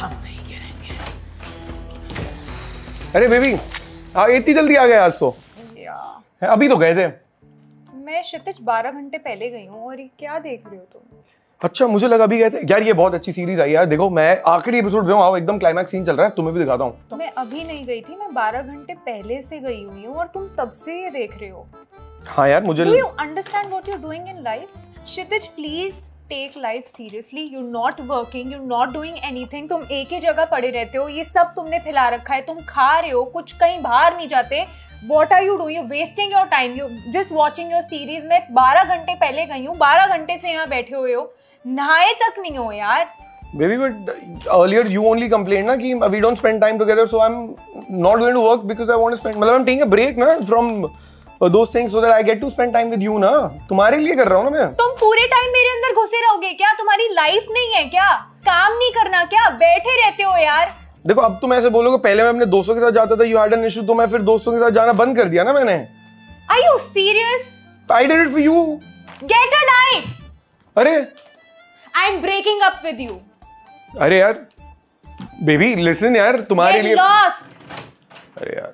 हम नहीं गिरेंगे। अरे बेबी इतनी जल्दी आ गए आज तो? अभी तो गए थे। मैं क्षितिज 12 घंटे पहले गई हूँ और ये क्या देख रहे हो तुम? अच्छा मुझे लगा अभी गए थे। यार ये बहुत अच्छी सीरीज आई यार, देखो मैं आखिरी एपिसोड में हूँ, आओ एकदम क्लाइमैक्स सीन चल रहा है, तुम्हें भी दिखाता हूँ। तो मैं अभी नहीं गई थी, मैं 12 घंटे पहले से गई हुई हूँ और तुम तब से ये देख रहे हो। हाँ यार मुझे Do you understand what you're doing in life? Kshitij please take life seriously. You not working, you not doing anything. तुम एक ही जगह पड़े रहते हो, ये सब तुमने फैला रखा है, तुम खा रहे हो, कुछ कहीं बाहर नहीं जाते। What are you doing? You're wasting your time. You're just watching your series. मैं 12 घंटे पहले गई हूँ, 12 घंटे से यहाँ बैठे हुए हो, नहाए तक नहीं हो यार। Baby, but earlier you only complained ना कि we don't spend time together, so I'm not going to work because I want to spend. मतलब I'm taking a break ना from those things so that I get to spend time with you ना। तुम्हारे लिए कर रहा हूँ ना मैं। तुम पूरे टाइम मेरे अंदर घुसे रहोगे क्या? तुम्हारी लाइफ नहीं है क्या? काम नहीं करना क्या? बैठे रहते हो यार। देखो अब तुम ऐसे बोलोगे, पहले मैं अपने दोस्तों के साथ जाता था, you had an issue, तो मैं फिर दोस्तों के साथ जाना बंद कर दिया ना मैंने। Are you serious? I did it for you. Get a life. अरे I'm breaking up with you. अरे यार बेबी लिसन यार, तुम्हारे लिए Get lost. अरे यार।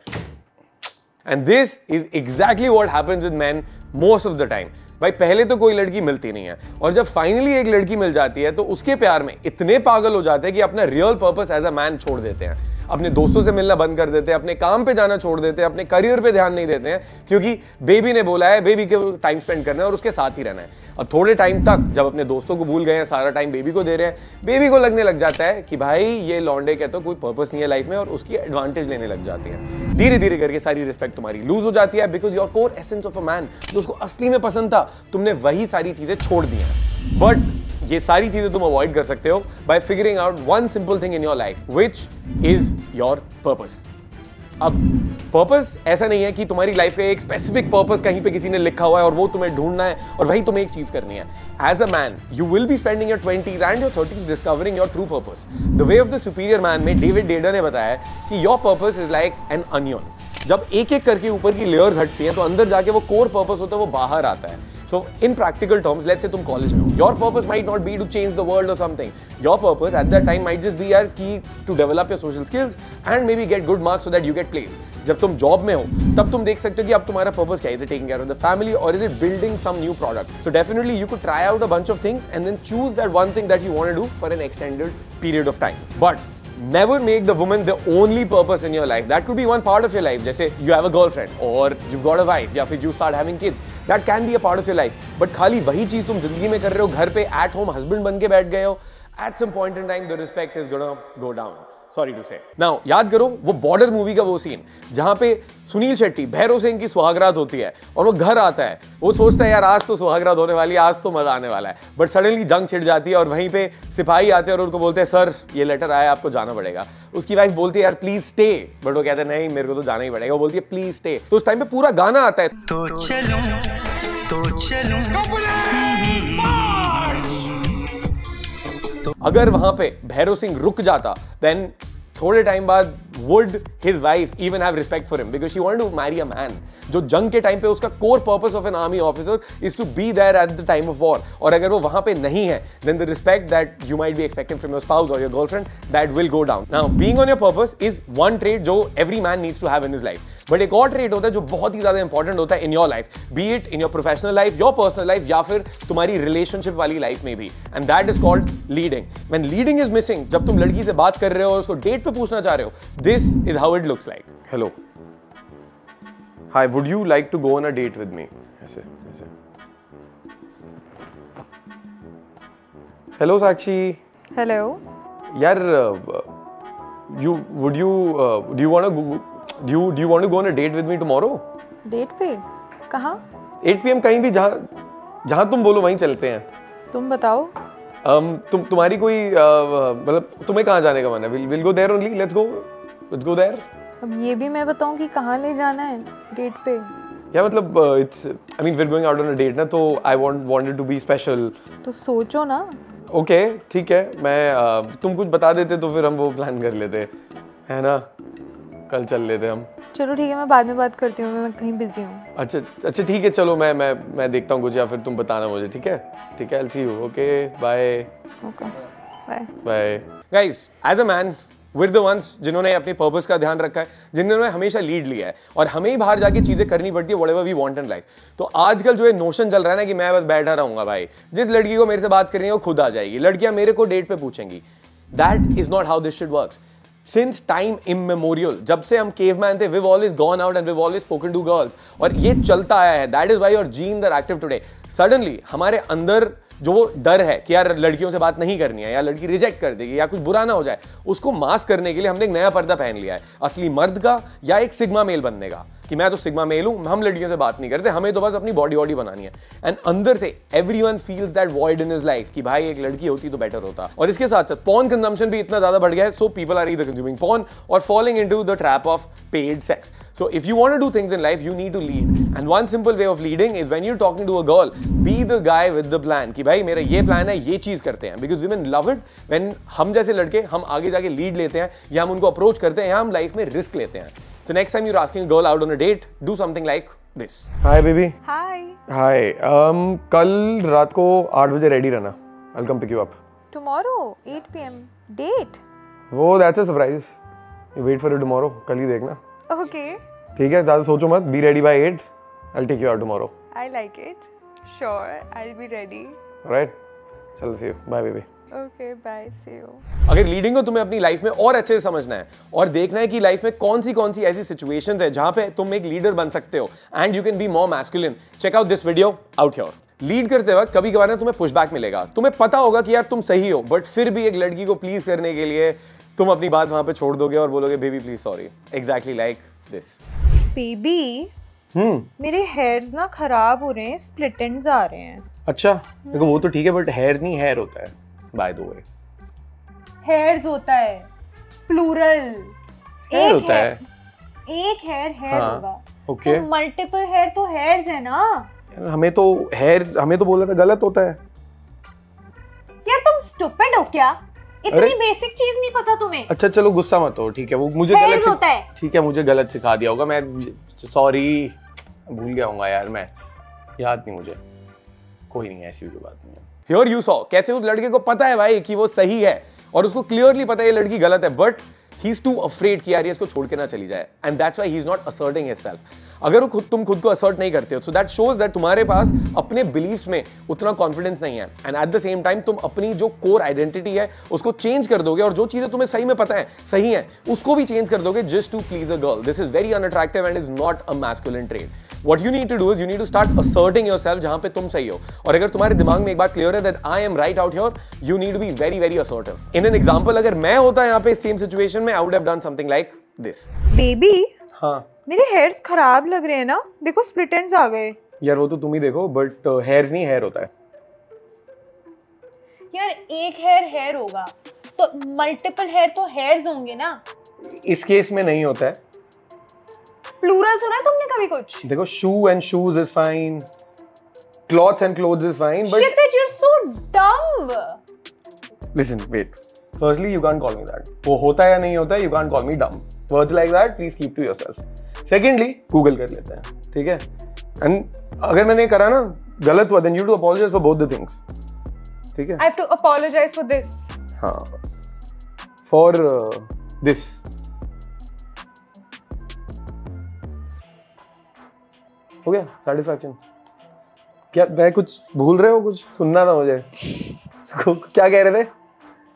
And this is exactly what happens with men most of the time. भाई पहले तो कोई लड़की मिलती नहीं है और जब फाइनली एक लड़की मिल जाती है तो उसके प्यार में इतने पागल हो जाते हैं कि अपना real purpose as a man छोड़ देते हैं, अपने दोस्तों से मिलना बंद कर देते हैं, अपने काम पे जाना छोड़ देते हैं, अपने करियर पे ध्यान नहीं देते हैं, क्योंकि बेबी ने बोला है बेबी के टाइम स्पेंड करना है और उसके साथ ही रहना है। अब थोड़े टाइम तक जब अपने दोस्तों को भूल गए हैं, सारा टाइम बेबी को दे रहे हैं, बेबी को लगने लग जाता है कि भाई ये लौंडे के तो कोई पर्पस नहीं है लाइफ में और उसकी एडवांटेज लेने लग जाती है। धीरे धीरे करके सारी रिस्पेक्ट तुम्हारी लूज हो जाती है because your core essence of a man, जो उसको असली में पसंद था, तुमने वही सारी चीजें छोड़ दी हैं। बट ये सारी चीजें तुम अवॉइड कर सकते हो by figuring out one simple thing in your life which is your purpose. अब पर्पस ऐसा नहीं है कि तुम्हारी लाइफ का एक स्पेसिफिक पर्पस कहीं पे किसी ने लिखा हुआ है और वो तुम्हें ढूंढना है और वही तुम्हें एक चीज करनी है। As a man you will be spending your 20s and your 30s discovering your true purpose. The way of the superior man में डेविड डेडर ने बताया कि your purpose is like an onion. जब एक एक करके ऊपर की लेयर्स हटती हैं तो अंदर जाके वो कोर पर्पस होता है, वो बाहर आता है। So in practical terms, let's say तुम कॉलेज में हो, your purpose might not be to change the world or something. Your purpose at that time might just be यार कि to develop your social skills and maybe get good marks so that you get placed. जब तुम job में हो तब तुम देख सकते हो कि अब तुम्हारा पर्पस क्या है, is it taking care of the family or is it building some new product? So definitely you could try out a bunch of things and then choose that one thing that you want to do for an extended period of time. But never make the woman the only purpose in your life. That could be one part of your life. जैसे you have a girlfriend or you've got a wife या फिर you start having kids. That can be a part of your life. But खाली वही चीज तुम जिंदगी में कर रहे हो, घर पे at home husband बन के बैठ गए हो, at some point in time the respect is gonna go down. Sorry to say. Now याद करो वो बॉर्डर मूवी का वो सीन जहां पे सुनील शेट्टी भैरव सिंह की सुहागरात होती है और वो घर आता है, वो सोचता है यार आज तो सुहागरात होने वाली है, आज तो मजा आने वाला है, बट सडनली जंग छिड़ जाती है और वहीं पे सिपाही आते हैं और उनको बोलते हैं सर ये लेटर आया आपको जाना पड़ेगा। उसकी वाइफ बोलती है यार प्लीज स्टे, बट वो कहते हैं नहीं मेरे को तो जाना ही पड़ेगा। वो बोलती है प्लीज स्टे। तो उस टाइम पे पूरा गाना आता है तो चलूं तो अगर वहां पे भैरव सिंह रुक जाता देन थोड़े टाइम बाद would his wife even have respect for him because she wanted to marry a man जो जंग के टाइम पे उसका core purpose of an army officer is to be there at the time of war, और अगर वो वहां पे नहीं है then the respect that you might be expecting from your spouse or your girlfriend that will go down. Now being on your purpose is one trait जो every man needs to have in his life, but एक और trait होता है जो बहुत ही ज्यादा important होता है in your life, be it in your professional life, your personal life या फिर तुम्हारी relationship वाली life में भी, and that is called leading. When leading is missing, जब तुम लड़की से बात कर रहे हो और उसको डेट पे पूछना चाह रहे हो, this is how it looks like. Hello. Hi, would you like to go on a date with me? ऐसे ऐसे. Hello Sakshi. Hello. यार, do you want to go on a date with me tomorrow? Date पे? कहाँ? 8 PM कहीं भी, जहाँ तुम बोलो वहीं चलते हैं। तुम बताओ। तुम्हारी कोई मतलब तुम्हें कहाँ जाने का मन है? We'll go there only. Let's go there. अब ये भी मैं बताऊं कि कहाँ ले जाना है डेट पे? या मतलब I mean we're going out on a date ना, तो I wanted to be special. तो सोचो ना। ओके ठीक है, मैं तुम कुछ बता देते तो फिर हम वो प्लान कर लेते, है ना? कल चल लेते हम। चलो ठीक है, मैं बाद में बात करती हूँ, मैं कहीं बिजी हूँ। अच्छा ठीक है, चलो मैं देखता हूँ कुछ या फिर तुम बताना मुझे, ठीक है? I'll see you. Okay, bye. Okay, bye. Bye. Guys as a man with the ones जिन्होंने अपने पर्पस का ध्यान रखा है, जिन्होंने हमेशा लीड लिया है और हमें ही बाहर जाके चीजें करनी पड़ती है whatever we want in life. तो आजकल जो है नोशन चल रहा है ना कि मैं बस बैठा रहूंगा भाई, जिस लड़की को मेरे से बात करनी है वो खुद आ जाएगी, लड़कियां मेरे को डेट पे पूछेंगी। That is not how this shit works. Since time immemorial, जब से हम caveman थे, we've always gone out and we've always spoken to girls, और ये चलता आया है। That is why your genes are active today. Suddenly हमारे अंदर जो वो डर है कि यार लड़कियों से बात नहीं करनी है या लड़की रिजेक्ट कर देगी या कुछ बुरा ना हो जाए, उसको मास्क करने के लिए हमने एक नया पर्दा पहन लिया है, असली मर्द का या एक सिग्मा मेल बनने का, कि मैं तो सिग्मा मेल हूं, हम लड़कियों से बात नहीं करते, हमें तो बस अपनी बॉडी वॉडी बनानी है। एंड अंदर से everyone feels that void in his life कि भाई एक लड़की होती तो बेटर होता। और इसके साथ साथ पॉर्न कंजम्पशन भी इतना ज्यादा बढ़ गया है, so people are either consuming porn और following into the trap of paid sex. So if you want to do things in life, you need to lead. And one simple way of leading is when you're talking to a girl, be the guy with the plan. कि भाई मेरा ये plan है, ये चीज करते हैं. Because women love it when हम जैसे लड़के हम आगे जाके lead लेते हैं या हम उनको approach करते हैं या हम life में risk लेते हैं. So next time you're asking a girl out on a date, do something like this. Hi baby. Hi. Hi. कल रात को 8 बजे ready रहना. I'll come pick you up. Tomorrow 8 p.m. Date. वो that's a surprise. You wait for it tomorrow. कल ही देखना. Okay. ठीक है, ज़्यादा सोचो मत। Be ready by 8. I'll take you out tomorrow. I like it. Sure, I'll be ready. Right? चलो see you. Bye baby. Okay, bye. See you. अगर leading को तुम्हें अपनी लाइफ में और अच्छे से समझना है और देखना है कि लाइफ में कौन सी ऐसी सिचुएशंस है जहां पे तुम एक लीडर बन सकते हो and you can be more masculine, check out this video out here. Lead करते वक्त कभी कभार ना तुम्हें पुशबैक मिलेगा, तुम्हें पता होगा कि यार तुम सही हो, बट फिर भी एक लड़की को प्लीज करने के लिए तुम अपनी बात वहां पे छोड़ दोगे और बोलोगे baby please sorry, exactly like this. Baby, मेरे हेयर्स ना खराब हो रहे हैं, स्प्लिट एंड्स आ रहे हैं। अच्छा, देखो वो तो ठीक है बट हेयर नहीं हेयर होता है, बाय द वे। हेयर्स होता है, प्लूरल। हेयर होता है, एक हेयर होगा। ओके, तो मल्टीपल हेयर तो हेयर्स है ना। हमें तो बोला था गलत होता है। यार तुम स्टूपिड हो क्या? इतनी बेसिक चीज नहीं पता तुम्हें? अच्छा चलो गुस्सा मत हो, ठीक है, वो मुझे गलत होता है। ठीक है, मुझे गलत सिखा दिया होगा, मैं सॉरी, भूल गया हूँ यार, मैं याद नहीं मुझे, कोई नहीं, ऐसी भी बात नहीं है। Here you saw कैसे उस लड़के को पता है भाई कि वो सही है और उसको क्लियरली पता है ये लड़की गलत है, but he is too afraid कि यार ये इसको छोड़ के ना चली जाए, and that's why he is not asserting himself. अगर वो तुम खुद को assert नहीं करते हो, so that shows that तुम्हारे पास अपने beliefs में उतना confidence नहीं है, and at the same time तुम अपनी जो core identity है उसको change कर दोगे और जो चीजें तुम्हें सही में पता है सही है उसको भी change कर दोगे just to please a girl. This is very unattractive and is not a masculine trait. What you need to do is you need to start asserting yourself जहां पे तुम सही हो, और अगर तुम्हारे दिमाग में एक बात क्लियर है that I am right out here, you need to be very very assertive. In an example, अगर मैं होता यहाँ पे same situation में I would have done something like this. Baby, हाँ, मेरे हेयर्स खराब लग रहे हैं ना, देखो स्प्लिट एंड्स आ गए। यार वो तो तुम ही देखो, बट हेयर्स नहीं हेयर होता है। यार एक हेयर होगा तो मल्टीपल हेयर तो हेयर्स होंगे ना। इस केस में नहीं होता है। प्लूरल सुना है तुमने कभी कुछ? देखो shoe and shoes is fine, cloth and clothes is fine, but Shit, that you're so dumb. Listen, wait. Firstly, you can't call me that. वो होता है या नहीं होता है, you can't call me dumb. Words like that, please keep to yourself. Secondly, Google कर लेते हैं, ठीक है? And अगर मैंने करा ना गलत हुआ, then you do apologize for both the things. ठीक है? I have to apologize for this. हाँ, for this. हो गया satisfaction? क्या मैं कुछ भूल रहे हो? कुछ सुनना था मुझे। क्या कह रहे थे?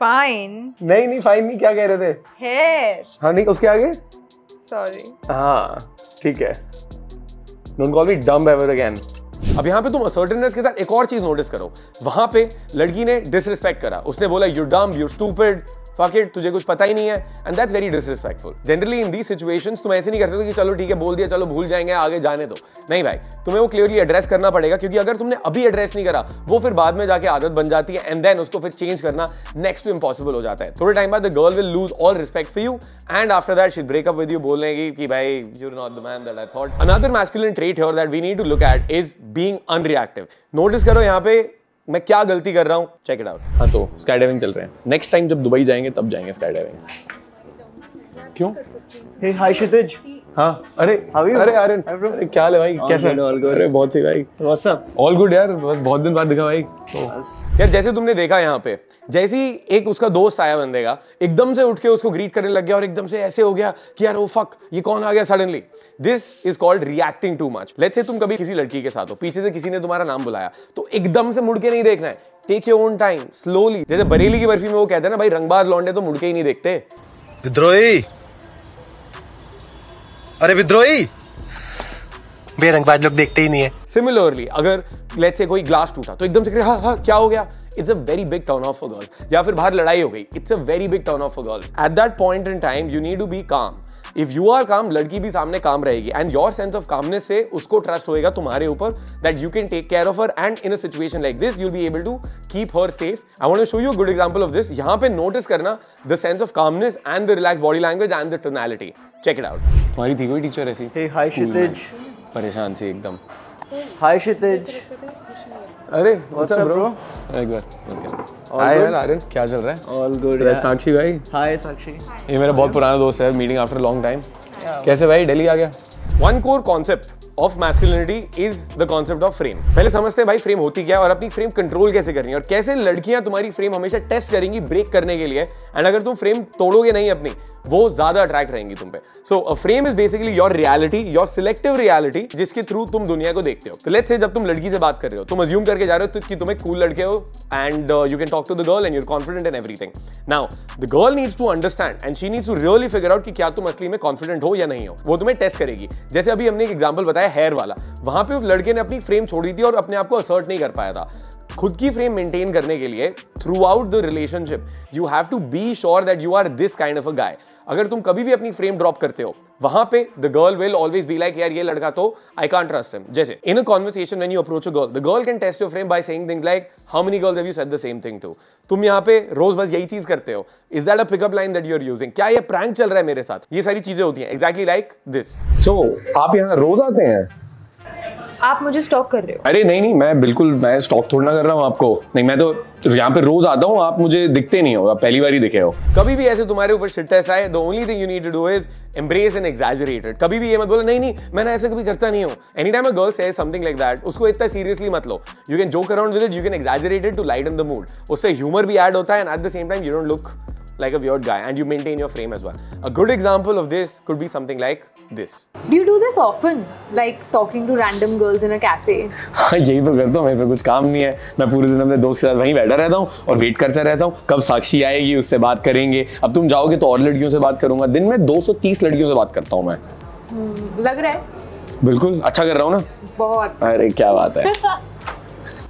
Fine. नहीं फाइन नहीं, क्या कह रहे थे? Hair. हाँ नहीं, उसके आगे? Sorry. हाँ ठीक है। Don't call me dumb ever again. अब यहाँ पे तुम assertiveness के साथ एक और चीज नोटिस करो, वहां पे लड़की ने डिसरिस्पेक्ट करा, उसने बोला you're dumb, you're stupid, fuck it, तुझे कुछ पता ही नहीं है, and that's very disrespectful. Generally in these situations तुम ऐसे नहीं कर सकते कि चलो ठीक है बोल दिया, चलो भूल जाएंगे, आगे जाने दो। नहीं भाई, तुम्हें वो क्लियरली एड्रेस करना पड़ेगा, क्योंकि अगर तुमने अभी एड्रेस नहीं करा वो फिर बाद में जाके आदत बन जाती है, एंड देन उसको फिर चेंज करना नेक्स्ट टू इम्पॉसिबल हो जाता है। थोड़े टाइम बाद the girl will lose all respect for you and after that she break up with you, बोलने की भाई you're not the man that I thought. Another masculine trait here that we need to look at is being unreactive. Notice करो यहाँ पे मैं क्या गलती कर रहा हूँ, चेक इट आउट। हाँ तो स्काई डाइविंग चल रहे हैं, नेक्स्ट टाइम जब दुबई जाएंगे तब जाएंगे स्काई डाइविंग। क्यों? Hey, hi Kshitij. हाँ अरे अरे आर्यन, अरे क्या हाल है भाई, कैसा? अरे बहुत सही भाई, व्हाट्स अप? ऑल गुड यार, बस बहुत दिन बाद दिखा भाई। यार जैसे तुमने देखा यहाँ पे, जैसे ही एक उसका दोस्त आया बंदे का, एकदम से उठ के उसको ग्रीट करने लग गया और एकदम से ऐसे हो गया कि यार ओ फक, ये कौन आ गया suddenly. This is called reacting too much. Let's say तुम कभी किसी लड़की के साथ हो, पीछे से किसी ने तुम्हारा नाम बुलाया, तो एकदम से मुड़ के नहीं देखना है, take your own time, slowly. जैसे बरेली की बर्फी में वो कहते हैं ना भाई, रंगबाज लौंडे तो मुड़ के ही नहीं देखते। विद्रोही, अरे विद्रोही, बेरंगबाज लोग देखते ही नहीं है। सिमिलरली अगर लेट्स से कोई ग्लास टूटा तो एकदम से हाँ हाँ क्या हो गया, it's a very big turn off for girls. या फिर बाहर लड़ाई हो गई, it's a very big turn off for girls. At that point in time you need to be calm. If you are calm, लड़की भी सामने काम रहेगी, and your sense of calmness से उसको ट्रस्ट होएगा तुम्हारे ऊपर that you can take care of her, and in a situation like this you will be able to keep her safe. I want to show you a good example of this. यहाँ पे notice करना the sense of calmness and the relax body language and the tonality. Check it out. तुम्हारी थी कोई teacher ऐसी? हे हाय क्षितिज। परेशान सी एकदम। हाय क्षितिज। अरे व्हाट्स अप ब्रो? एक बार हाय यार आर्यन, क्या चल रहा है? All good. साक्षी भाई। हाय साक्षी। ये मेरा बहुत पुराना दोस्त है, मीटिंग आफ्टर लॉन्ग टाइम। कैसे भाई, दिल्ली आ गया? One core concept of masculinity is the concept of frame. पहले समझते हैं भाई फ्रेम होती क्या है और अपनी फ्रेम कंट्रोल कैसे करनी है, और कैसे लड़कियां तुम्हारी फ्रेम हमेशा टेस्ट करेंगी ब्रेक करने के लिए, एंड अगर तुम फ्रेम तोड़ोगे नहीं अपनी, वो ज्यादा अट्रैक्ट रहेंगी तुम पे। So a frame is basically your reality, your selective reality, जिसके थ्रू तुम दुनिया को देखते हो। तो लेट्स से जब तुम लड़की से बात कर रहे हो, तुम अज्यूम करके जा रहे हो कि तुम एक कूल लड़के हो and you can talk to the girl and you are confident in everything. Now the girl needs to understand and she needs to really figure out कि क्या तुम असली में कॉन्फिडेंट हो या नहीं हो। वो तुम्हें टेस्ट करेगी। जैसे अभी हमने एक एग्जांपल बताया हेयर वाला, वहां पे उस लड़के ने अपनी फ्रेम छोड़ी थी और अपने आप को असर्ट नहीं कर पाया था। खुद की फ्रेम मेंटेन करने के लिए throughout the relationship you have to be sure that you are this kind of a guy. अगर तुम कभी भी अपनी फ्रेम ड्रॉप करते हो, वहां पे the girl will always be like यार ये लड़का तो आई कांट ट्रस्ट हिम। जैसे in a conversation when you approach a girl, the girl can test your frame by saying things like how many girls have you said the same thing to. तुम यहाँ पे रोज बस यही चीज करते हो, is that a pickup line that you are using? क्या ये प्रैंक चल रहा है मेरे साथ? ये सारी चीजें होती हैं एग्जैक्टली लाइक दिस। सो आप यहाँ रोज आते हैं? आप मुझे स्टॉक कर रहे हो? अरे नहीं नहीं, मैं स्टॉक थोड़ा ना कर रहा हूँ आपको। नहीं, मैं तो यहाँ पे रोज आता हूँ, आप मुझे दिखते नहीं हो, आप पहली बार ही दिखे हो। कभी भी ऐसे तुम्हारे ऊपर शिट टेस्ट आए, the only thing you need to do is embrace and exaggerate it. कभी भी ये मत बोलो नहीं नहीं मैंने ऐसे कभी करता नहीं हूँ। Any time a girl says something like that, उसको इतना सीरियसली मत लो। You can joke around with it, you can exaggerate it to lighten the mood. उससे ह्यूमर भी ऐड होता है and at the same time you don't look like a weird guy and you maintain your frame as well. A good example of this could be something like this. Do you do this often, like talking to random girls in a cafe? हाँ यही तो करता हूँ, मेरे पे कुछ काम नहीं है, मैं पूरे दिन अपने दोस्त के साथ वहीं बैठा रहता हूँ और वेट करता रहता हूँ कब साक्षी आएगी, उससे बात करेंगे। अब तुम जाओगे तो और लड़कियों से बात करूंगा। दिन में 230 लड़कियों से बात करता हूँ मैं। लग रहा है बिल्कुल अच्छा कर रहा हूँ ना? बहुत। अरे क्या बात है।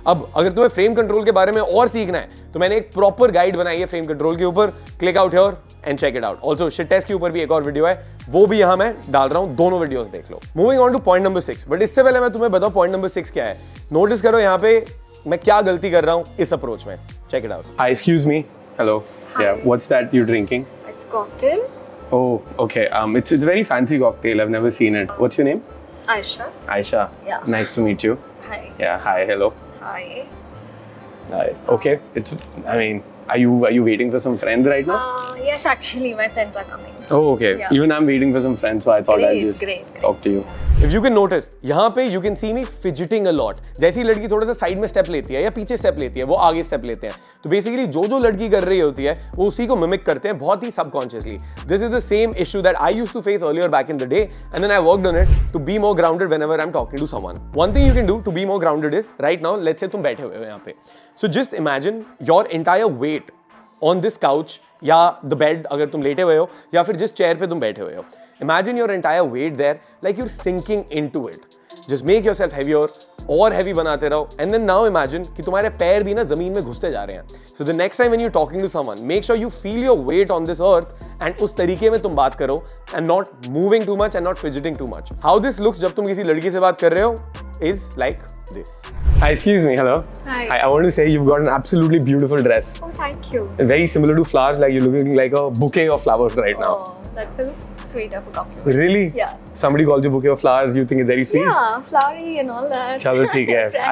अब अगर तुम्हें फ्रेम कंट्रोल के बारे में और सीखना है तो मैंने एक प्रॉपर गाइड बनाई है फ्रेम कंट्रोल के ऊपर। Click out here and check it out. Also shit test के ऊपर भी एक और वीडियो है, वो भी यहां मैं डाल रहा हूं, दोनों वीडियोस देख लो। Moving on to point number 6, but इससे पहले मैं तुम्हें बताऊं पॉइंट नंबर 6 क्या है। नोटिस करो यहाँ पे मैं क्या गलती कर रहा हूं इस अप्रोच में। Check it out. Hi excuse me, hello, yeah what's that you drinking? It's cocktail. Oh, okay. It's a very fancy cocktail. I've never seen it. What's your name? Aisha. Aisha. Yeah. Nice to meet you. Hi. Yeah. Hi. Hello. Hi. Hi. Okay. I mean, are you waiting for some friends right now? Yes, actually, my friends are coming. Oh, okay. Yeah. Even I'm waiting for some friends, so I thought I'll just Great. talk to you. If you can notice, यहाँ पे you can see me fidgeting a lot. जैसी लड़की थोड़ा सा side में step लेती है या पीछे स्टेप लेती है, वो आगे स्टेप लेते हैं। तो बेसिकली जो लड़की कर रही होती है वो उसी को मिमिक करते हैं बहुत ही subconsciously. This is the same issue that I used to face earlier back in the day, and then I worked on it to be more grounded whenever I'm talking to someone. One thing you can do to be more grounded is right now, let's say तुम बैठे हुए हो यहाँ पे, so just imagine your entire weight on this couch या the bed अगर तुम लेटे हुए हो या फिर जिस चेयर पे तुम बैठे हुए हो। Imagine your entire weight there, like you're sinking into it. Just make yourself heavier और heavy बनाते रहो, and then now imagine कि तुम्हारे पैर भी ना जमीन में घुसते जा रहे हैं। So the next time when you're talking to someone, make sure you feel your weight on this earth and उस तरीके में तुम बात करो and not moving too much and not fidgeting too much. How this looks जब तुम किसी लड़की से बात कर रहे हो is like this. Hi, excuse me, hello. Hi. I want to say you've got an absolutely beautiful dress. Oh, thank you. Very similar to flowers, like you're looking like a bouquet of flowers right now. Oh, that's so sweet of a compliment. Really? Yeah. Somebody calls you bouquet of flowers, you think it's very sweet? Yeah, flowery and all that. चलो ठीक है. Fresh.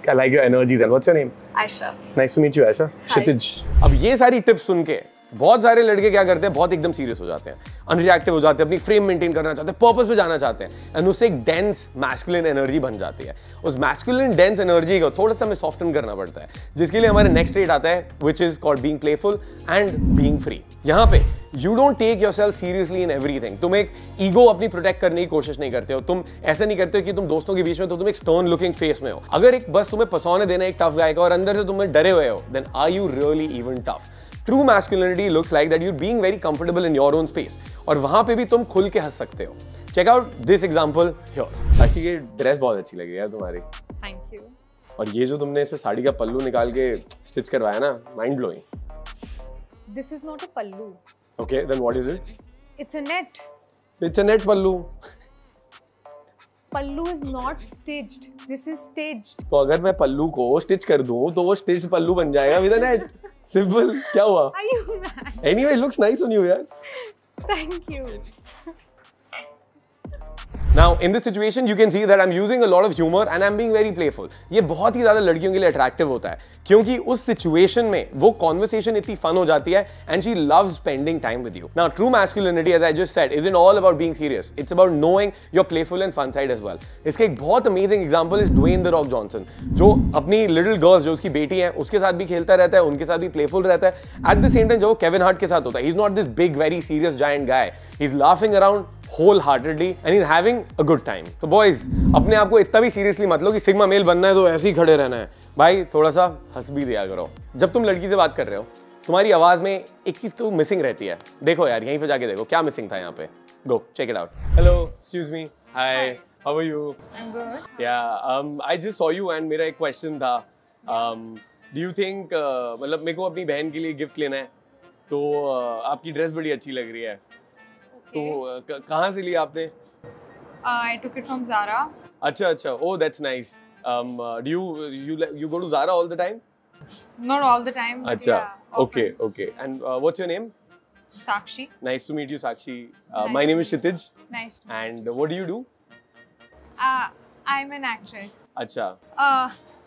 I like your energies. And what's your name? Aisha. Nice to meet you, Aisha. Hi. क्षितिज. अब ये सारी tips सुन के बहुत सारे लड़के क्या करते हैं, बहुत एकदम सीरियस हो जाते हैं, अनरिएक्टिव हो जाते हैं, अपनी फ्रेम मेंटेन करना चाहते हैं, पर्पस पे जाना चाहते हैं, एंड उससे एक डेंस मैस्कुलिन एनर्जी बन जाती है। उस मैस्कुलिन डेंस एनर्जी को थोड़ा सा हमें सॉफ्टन करना पड़ता है, जिसके लिए हमारे नेक्स्ट स्टेट आता है, which is called being playful and being free. यहाँ पे you don't take yourself seriously in everything. तुम एक ईगो अपनी प्रोटेक्ट करने की कोशिश नहीं करते हो। तुम ऐसा नहीं करते हो कि तुम दोस्तों के बीच में तो तुम एक स्टर्न लुकिंग फेस में हो। अगर एक बस तुम्हें पसौने देना एक टफ गाय का और अंदर से तुम्हें डरे हुए हो, then are you really even tough? True masculinity looks like that you being very comfortable in your own space, और वहां पे भी तुम खुल के हंस सकते हो। Check out this example here. Sakshi की ड्रेस बहुत अच्छी लगी यार तुम्हारी। Thank you. और ये जो तुमने इसमें साड़ी का पल्लू निकाल के स्टिच करवाया ना, mind blowing. This is not a pallu. Okay, then what is it? It's a net. It's a net pallu. Pallu is not stitched. This is staged. तो अगर मैं पल्लू को स्टिच कर दूं तो वो स्टिच पल्लू बन जाएगा विद अ नेट। सिंपल। क्या हुआ? Are you mad? Anyway, it looks nice on you यार। Thank you. Now, in this situation, you can see that I'm using a lot of humor and I'm being very playful. ये बहुत ही ज़्यादा लड़कियों के लिए attractive होता है, क्योंकि उस situation में वो conversation इतनी fun हो जाती है and she loves spending time with you. Now, true masculinity, as I just said, isn't all about being serious. It's about knowing your playful and fun side as well. इसका एक बहुत amazing example is Dwayne The Rock Johnson, जो अपनी little girls, जो उसकी बेटी हैं, उसके साथ भी खेलता रहता है, उनके साथ भी playful रहता है. At the same time, जो Kevin Hart के साथ होता है, he's not this big, very serious giant guy. He's laughing around wholeheartedly and he's having a good time. तो boys, अपने आप को इतना भी सीरियसली मत लो कि सिग्मा मेल बनना है तो ऐसे ही खड़े रहना है। भाई थोड़ा सा हंस भी दिया करो। जब तुम लड़की से बात कर रहे हो, तुम्हारी आवाज में एक चीज तो मिसिंग रहती है। देखो यार, यहीं पे जाके देखो क्या मिसिंग था यहाँ पे। Go check it out. Hello, excuse me, hi, how are you? I'm good. Yeah I just saw you and मेरा एक क्वेश्चन था। डू यू थिंक, मतलब मेरे को अपनी बहन के लिए गिफ्ट लेना है, तो आपकी ड्रेस बड़ी अच्छी लग रही है, तो कहाँ से लिया आपने? I took it from Zara. अच्छा अच्छा, oh that's nice. Do you go to Zara all the time? Not all the time. But अच्छा, yeah, often. okay, okay. And what's your name? Sakshi. Nice to meet you, Sakshi. Nice My to name is meet you. Kshitij. Nice. To And what do you do? I'm an actress. अच्छा,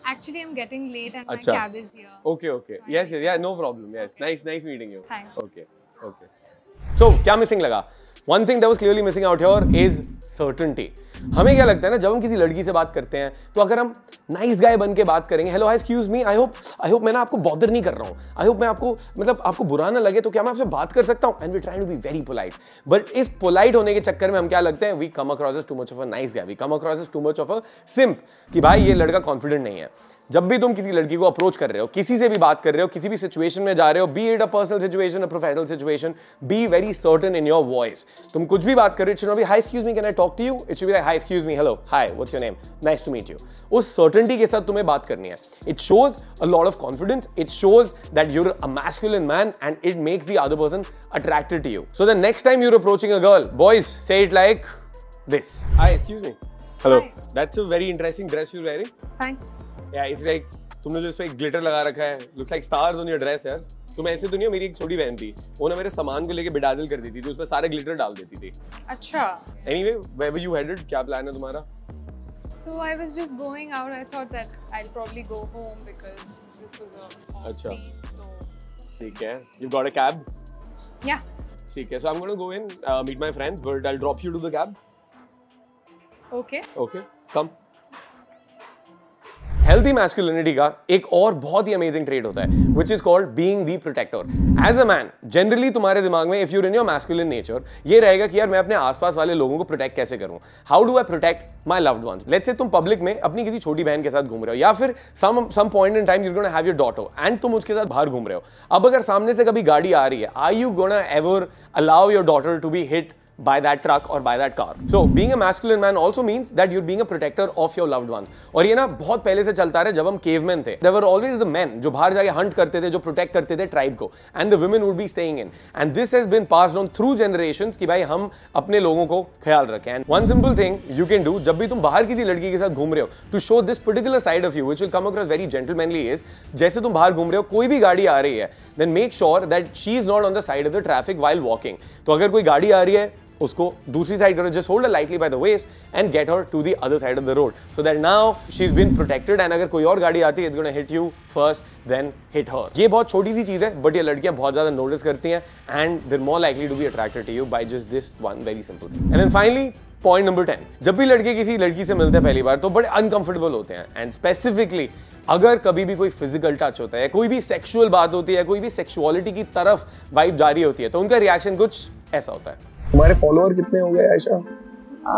Actually, I'm getting late and Acha. my cab is here. okay, okay. Yes, yes, yeah, no problem. Yes, nice meeting you. Thanks. Okay, okay. So, क्या missing लगा? One thing that was clearly missing out here is certainty. हमें क्या लगता है ना, जब हम किसी लड़की से बात करते हैं तो अगर हम नाइस गाय बन के बात करेंगे, hello hi excuse me, I hope मैं ना आपको बॉदर नहीं कर रहा हूँ, आई होप मैं आपको मतलब आपको बुरा ना लगे, तो क्या मैं आपसे बात कर सकता हूँ? And we try to be very polite, but इस पोलाइट होने के चक्कर में हम क्या लगते हैं, we come across as too much of a nice guy, we come across as too much of a simp, कि भाई ये लड़का कॉन्फिडेंट नहीं है। जब भी तुम किसी लड़की को अप्रोच कर रहे हो, किसी से भी बात कर रहे हो, किसी भी सिचुएशन में जा रहे हो, be it a personal situation, a professional situation, be very certain in your voice. तुम कुछ भी बात कर रहे हो, it should not be hi excuse me, can I talk to you? It should be hi excuse me, hello, hi, what's your name, nice to meet you. उस certainty के साथ तुम्हें बात करनी है। It shows a lot of confidence, it shows that you're a masculine man and it makes the other person attracted to you. So the next time you're approaching a girl, boys say it like this, hi excuse me, hello, that's a very interesting dress you are wearing. Thanks. Yeah it's like, तुमने जो इस पे glitter लगा रखा है, looks like stars on your dress यार। तुम ऐसे तो नहीं हो, मेरी एक छोटी बहन थी, वो ना मेरे सामान को लेके बेडाजल कर देती थी, उस पे सारे ग्लिटर डाल देती थी। अच्छा. Anyway, where were you headed? क्या प्लान है तुम्हारा? So I was just going out. I thought that I'll probably go home because this was a off अच्छा. scene, so ठीक है, you got a cab? yeah. ठीक है, so I'm going to go in, meet my friends, but I'll drop you to the cab. Okay. Okay, come. Healthy masculinity का एक और बहुत ही अमेजिंग ट्रेट होता है, which is called being the protector. As a man, generally तुम्हारे दिमाग में, if you in your masculine nature, ये रहेगा कि यार मैं अपने आसपास वाले लोगों को प्रोटेक्ट कैसे करूं, how do I protect my loved ones. Let's say तुम पब्लिक में अपनी किसी छोटी बहन के साथ घूम रहे हो, या फिर some point in time you gonna have your daughter and तुम उसके साथ बाहर घूम रहे हो। अब अगर सामने से कभी गाड़ी आ रही है, are you gonna ever allow your daughter to be hit by that truck or by that car? So being a masculine man also means that you're being a protector of your loved ones. और ये ना बहुत पहले से चलता रहा, जब हम cavemen थे, there were always the men जो बाहर जाके hunt करते थे, जो protect करते थे tribe को, and the women would be staying in. And this has been passed on through generations कि भाई हम अपने लोगों को ख्याल रखें। And one simple thing you can do, जब भी तुम बाहर किसी लड़की के साथ घूम रहे हो, to show this particular side of you which will come across very gentlemanly is, जैसे तुम बाहर घूम रहे हो, कोई भी गाड़ी आ रही है, then make sure that she is not on the side of the traffic while walking. तो अगर कोई गाड़ी आ रही है, उसको दूसरी साइड करो, just hold lightly by the waist and get her to the other side of the road so that now she is been protected and अगर कोई और गाड़ी आती है it's gonna hit you first then hit her. ये बहुत छोटी सी चीज है बट ये लड़कियां बहुत ज्यादा नोटिस करती हैं and they are more likely to be attracted to you by just this one very simple thing. And then finally point number 10, जब भी लड़के किसी लड़की से मिलते हैं पहली बार तो बड़े अनकंफर्टेबल होते हैं एंड स्पेसिफिकली अगर कभी भी कोई फिजिकल टच होता है, कोई भी सेक्सुअल बात होती है, कोई भी सेक्सुअलिटी की तरफ वाइब जारी होती है तो उनका रिएक्शन कुछ ऐसा होता है। तुम्हारे फॉलोअर कितने हो गए आयशा? I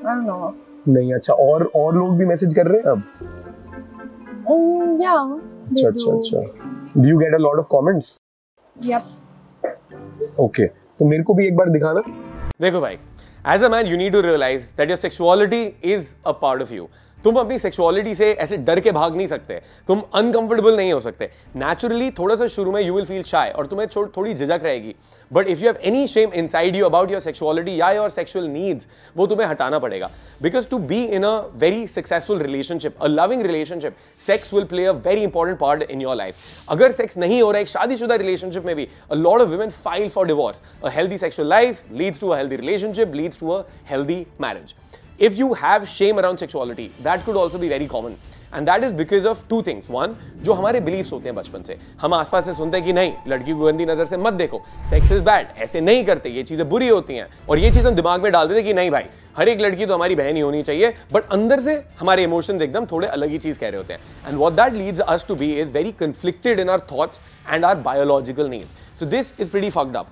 don't know. नहीं, अच्छा, और लोग भी मैसेज कर रहे हैं अब? Yeah. they अच्छा do. अच्छा। Do you get a lot of comments? Yep. Okay, तो मेरे को भी एक बार दिखाना। देखो भाई, as a man you need to realize that your sexuality is a part of you. तुम अपनी सेक्सुअलिटी से ऐसे डर के भाग नहीं सकते, तुम अनकंफर्टेबल नहीं हो सकते। नेचुरली थोड़ा सा शुरू में यू विल फील शाय और तुम्हें थोड़ी झिझक रहेगी, but if you have any shame inside you about your sexuality या योर सेक्सुअल नीड्स, वो तुम्हें हटाना पड़ेगा। Because to be in a very successful relationship, a loving relationship, sex will play a very important part in your life. अगर sex नहीं हो रहा है एक शादीशुदा रिलेशनशिप में भी, a lot of women file for divorce. A healthy sexual life leads to a healthy relationship, leads to a healthy marriage. If you have shame around sexuality, that could also be very common. And that is because of two things. One, जो हमारे beliefs होते हैं बचपन से, हम आसपास से सुनते हैं कि नहीं, लड़की को गंदी नजर से मत देखो, sex is bad, ऐसे नहीं करते, ये चीजें बुरी होती हैं। और ये चीज हम दिमाग में डाल देते कि नहीं भाई, हर एक लड़की तो हमारी बहन ही होनी चाहिए, बट अंदर से हमारे इमोशंस एकदम थोड़े अलग ही चीज कह रहे होते हैं। And what that leads us to be is very conflicted in our thoughts and our biological needs. So this is pretty fucked up.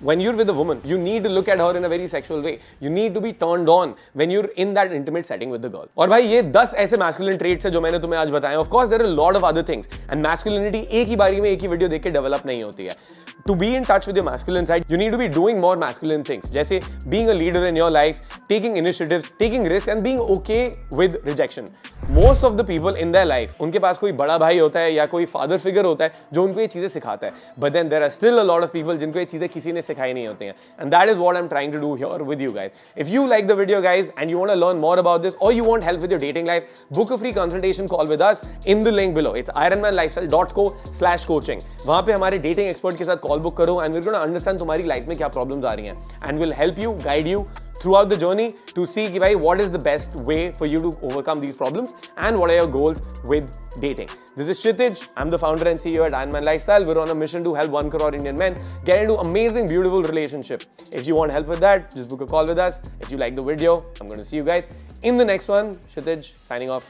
When you're with a woman, you need to look at her in a very sexual way. You need to be turned on when you're in that intimate setting with the girl. और भाई ये 10 ऐसे masculine traits है जो मैंने तुम्हें आज बताए। Of course, there are a lot of other things. And masculinity एक ही बारी में एक ही वीडियो देख के डेवलप नहीं होती है। To be in touch with your masculine side, you need to be doing more masculine things. जैसे being a leader in your life, taking initiatives, taking risks, and being okay with rejection. Most of the people in their life, उनके पास कोई बड़ा भाई होता है या कोई father figure होता है जो उनको ये चीजें सिखाता है. But then there are still a lot of people जिनको ये चीजें किसी ने सिखाई नहीं होती हैं. And that is what I'm trying to do here with you guys. If you like the video, guys, and you want to learn more about this, or you want help with your dating life, book a free consultation call with us in the link below. It's ironmanlifestyle.co/coaching. वहाँ पे हमारे dating expert के साथ call book करो and we're going to understand तुम्हारी life में क्या problems आ रही हैं and we'll help you, guide you throughout the journey to see कि भाई what is the best way for you to overcome these problems and what are your goals with dating. This is Kshitij. I'm the founder and CEO at Ironman Lifestyle. We're on a mission to help 1 crore Indian men get into amazing, beautiful relationship. If you want help with that, just book a call with us. If you like the video, I'm going to see you guys in the next one. Kshitij signing off.